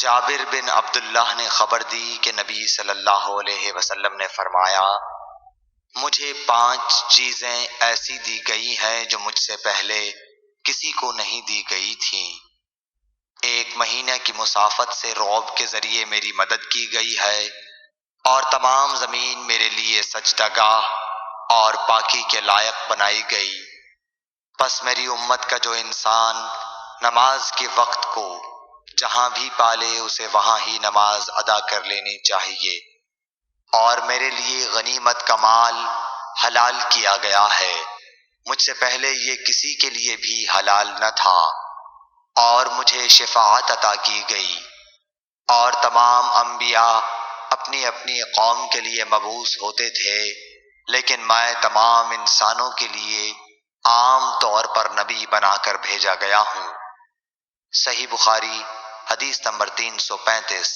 جابر بن عبداللہ نے خبر دی کہ نبی صلی اللہ علیہ وسلم نے فرمایا، مجھے 5 چیزیں ایسی دی گئی ہیں جو مجھ سے پہلے کسی کو نہیں دی گئی تھیں۔ 1 مہینے کی مسافت سے رعب کے ذریعے میری مدد کی گئی ہے، اور تمام زمین میرے لیے سجدہ گاہ اور پاکی کے لائق بنائی گئی۔ پس میری امت کا جو انسان نماز کے وقت کو جہاں بھی پالے اسے وہاں ہی نماز ادا کر لینی چاہیے، اور میرے لیے غنیمت کا مال حلال کیا گیا ہے، مجھ سے پہلے یہ کسی کے لیے بھی حلال نہ تھا، اور مجھے شفاعت عطا کی گئی، اور تمام انبیاء اپنی اپنی قوم کے لیے مبعوث ہوتے تھے، لیکن میں تمام انسانوں کے لیے عام طور پر نبی بنا کر بھیجا گیا ہوں۔ صحیح بخاری حدیث نمبر 335۔